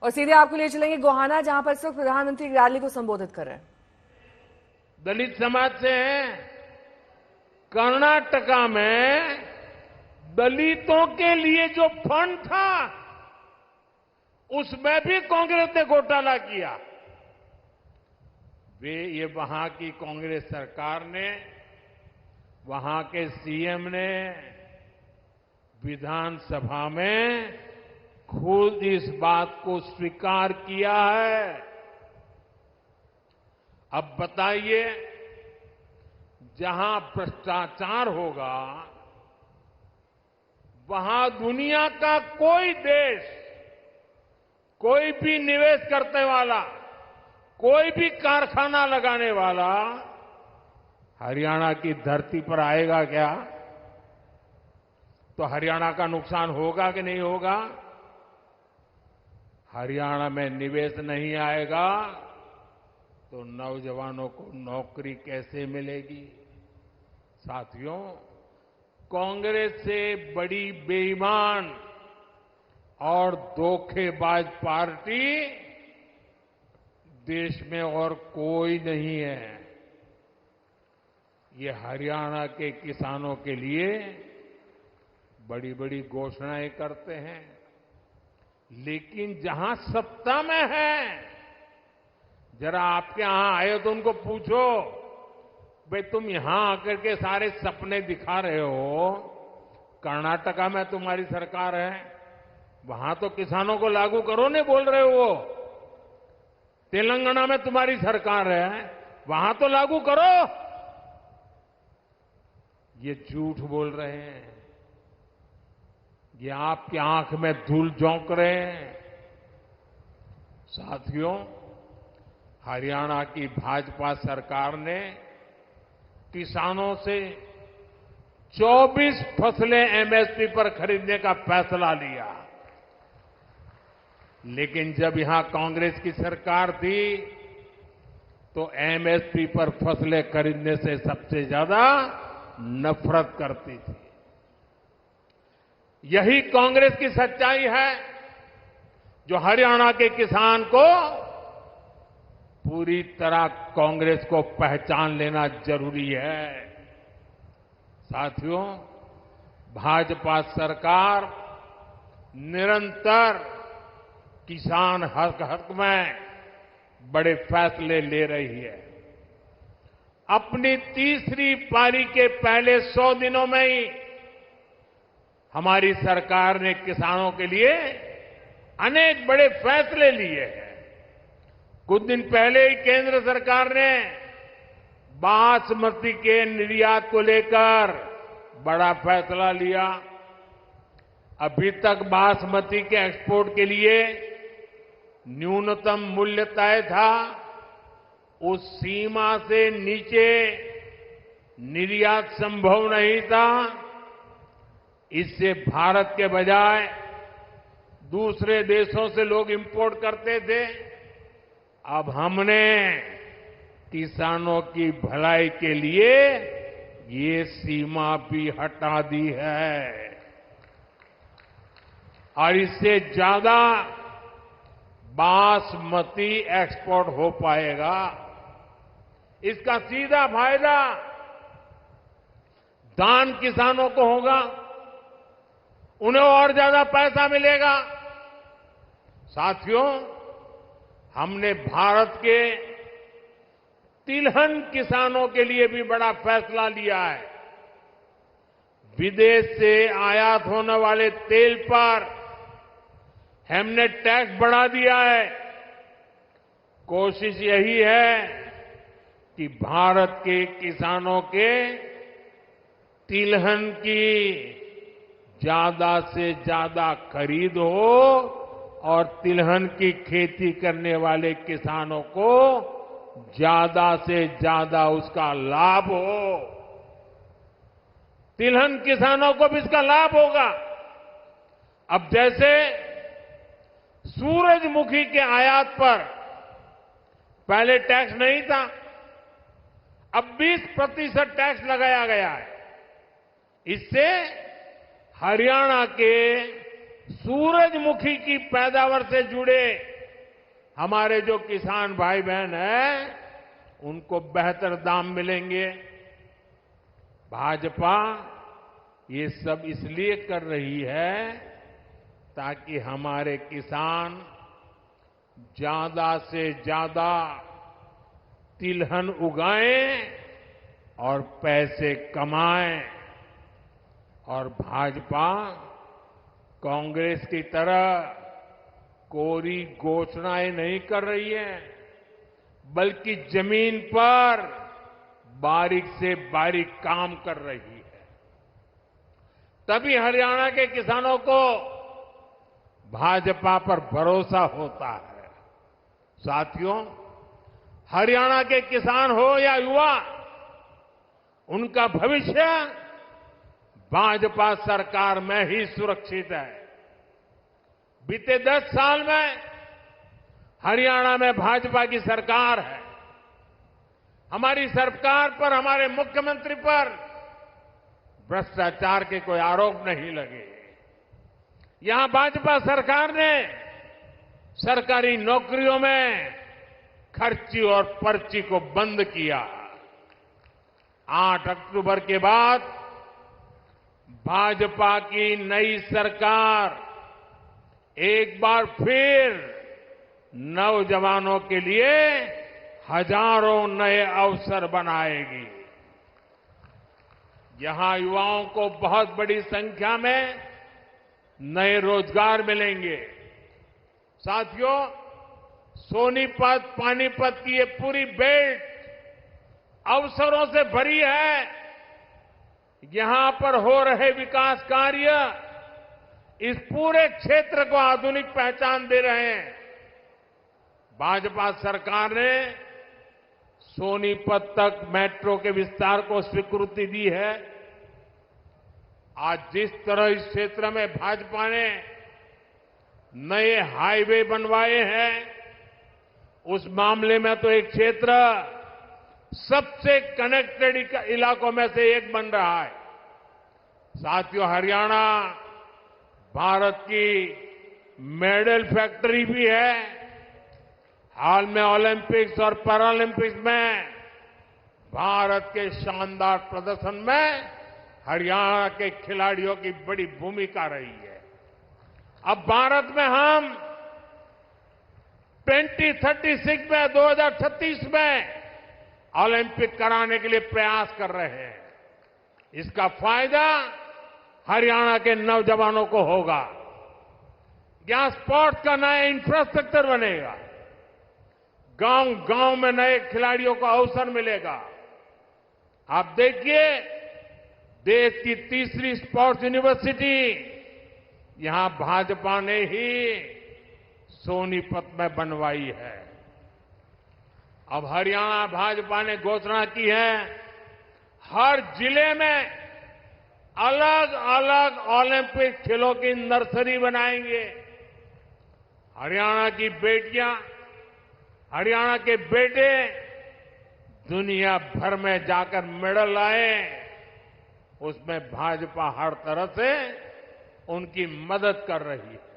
और सीधे आपको ले चलेंगे गोहाना, जहां पर इस वक्त प्रधानमंत्री की रैली को संबोधित कर रहे हैं। दलित समाज से हैं। कर्नाटका में दलितों के लिए जो फंड था उसमें भी कांग्रेस ने घोटाला किया। ये वहां की कांग्रेस सरकार ने, वहां के सीएम ने विधानसभा में खुद इस बात को स्वीकार किया है। अब बताइए, जहां भ्रष्टाचार होगा वहां दुनिया का कोई देश, कोई भी निवेश करने वाला, कोई भी कारखाना लगाने वाला हरियाणा की धरती पर आएगा क्या? तो हरियाणा का नुकसान होगा कि नहीं होगा? हरियाणा में निवेश नहीं आएगा तो नौजवानों को नौकरी कैसे मिलेगी? साथियों, कांग्रेस से बड़ी बेईमान और धोखेबाज पार्टी देश में और कोई नहीं है। ये हरियाणा के किसानों के लिए बड़ी बड़ी घोषणाएं करते हैं, लेकिन जहां सत्ता में है, जरा आपके यहां आए तो उनको पूछो, भाई तुम यहां आकर के सारे सपने दिखा रहे हो, कर्नाटका में तुम्हारी सरकार है, वहां तो किसानों को लागू करो नहीं बोल रहे हो। तेलंगाना में तुम्हारी सरकार है, वहां तो लागू करो। ये झूठ बोल रहे हैं, ये आपकी आंख में धूल झोंक रहे हैं। साथियों, हरियाणा की भाजपा सरकार ने किसानों से 24 फसलें एमएसपी पर खरीदने का फैसला लिया, लेकिन जब यहां कांग्रेस की सरकार थी तो एमएसपी पर फसलें खरीदने से सबसे ज्यादा नफरत करती थी। यही कांग्रेस की सच्चाई है जो हरियाणा के किसान को पूरी तरह कांग्रेस को पहचान लेना जरूरी है। साथियों, भाजपा सरकार निरंतर किसान हक में बड़े फैसले ले रही है। अपनी तीसरी पारी के पहले 100 दिनों में ही हमारी सरकार ने किसानों के लिए अनेक बड़े फैसले लिए हैं। कुछ दिन पहले ही केंद्र सरकार ने बासमती के निर्यात को लेकर बड़ा फैसला लिया। अभी तक बासमती के एक्सपोर्ट के लिए न्यूनतम मूल्य तय था, उस सीमा से नीचे निर्यात संभव नहीं था। इससे भारत के बजाय दूसरे देशों से लोग इंपोर्ट करते थे। अब हमने किसानों की भलाई के लिए ये सीमा भी हटा दी है और इससे ज्यादा बासमती एक्सपोर्ट हो पाएगा। इसका सीधा फायदा धान किसानों को होगा, उन्हें और ज्यादा पैसा मिलेगा। साथियों, हमने भारत के तिलहन किसानों के लिए भी बड़ा फैसला लिया है। विदेश से आयात होने वाले तेल पर हमने टैक्स बढ़ा दिया है। कोशिश यही है कि भारत के किसानों के तिलहन की ज्यादा से ज्यादा खरीद हो और तिलहन की खेती करने वाले किसानों को ज्यादा से ज्यादा उसका लाभ हो। तिलहन किसानों को भी इसका लाभ होगा। अब जैसे सूरजमुखी के आयात पर पहले टैक्स नहीं था, अब 20% टैक्स लगाया गया है। इससे हरियाणा के सूरजमुखी की पैदावार से जुड़े हमारे जो किसान भाई बहन हैं उनको बेहतर दाम मिलेंगे। भाजपा ये सब इसलिए कर रही है ताकि हमारे किसान ज्यादा से ज्यादा तिलहन उगाएं और पैसे कमाएं। और भाजपा कांग्रेस की तरह कोरी घोषणाएं नहीं कर रही है, बल्कि जमीन पर बारीक से बारीक काम कर रही है। तभी हरियाणा के किसानों को भाजपा पर भरोसा होता है। साथियों, हरियाणा के किसान हो या युवा, उनका भविष्य भाजपा सरकार में ही सुरक्षित है। बीते 10 साल में हरियाणा में भाजपा की सरकार है। हमारी सरकार पर, हमारे मुख्यमंत्री पर भ्रष्टाचार के कोई आरोप नहीं लगे। यहां भाजपा सरकार ने सरकारी नौकरियों में खर्ची और पर्ची को बंद किया। 8 अक्टूबर के बाद भाजपा की नई सरकार एक बार फिर नौजवानों के लिए हजारों नए अवसर बनाएगी। यहां युवाओं को बहुत बड़ी संख्या में नए रोजगार मिलेंगे। साथियों, सोनीपत, पानीपत की ये पूरी बेल्ट अवसरों से भरी है। यहां पर हो रहे विकास कार्य इस पूरे क्षेत्र को आधुनिक पहचान दे रहे हैं। भाजपा सरकार ने सोनीपत तक मेट्रो के विस्तार को स्वीकृति दी है। आज जिस तरह इस क्षेत्र में भाजपा ने नए हाईवे बनवाए हैं, उस मामले में तो एक क्षेत्र सबसे कनेक्टेड इलाकों में से एक बन रहा है। साथियों, हरियाणा भारत की मेडल फैक्ट्री भी है। हाल में ओलंपिक्स और पैरालंपिक्स में भारत के शानदार प्रदर्शन में हरियाणा के खिलाड़ियों की बड़ी भूमिका रही है। अब भारत में हम 2036 में, 2036 में ओलंपिक कराने के लिए प्रयास कर रहे हैं। इसका फायदा हरियाणा के नौजवानों को होगा। यहां स्पोर्ट्स का नया इंफ्रास्ट्रक्चर बनेगा। गांव-गांव में नए खिलाड़ियों को अवसर मिलेगा। आप देखिए, देश की तीसरी स्पोर्ट्स यूनिवर्सिटी यहां भाजपा ने ही सोनीपत में बनवाई है। अब हरियाणा भाजपा ने घोषणा की है, हर जिले में अलग अलग ओलंपिक खेलों की नर्सरी बनाएंगे। हरियाणा की बेटियां, हरियाणा के बेटे दुनिया भर में जाकर मेडल लाए, उसमें भाजपा हर तरह से उनकी मदद कर रही है।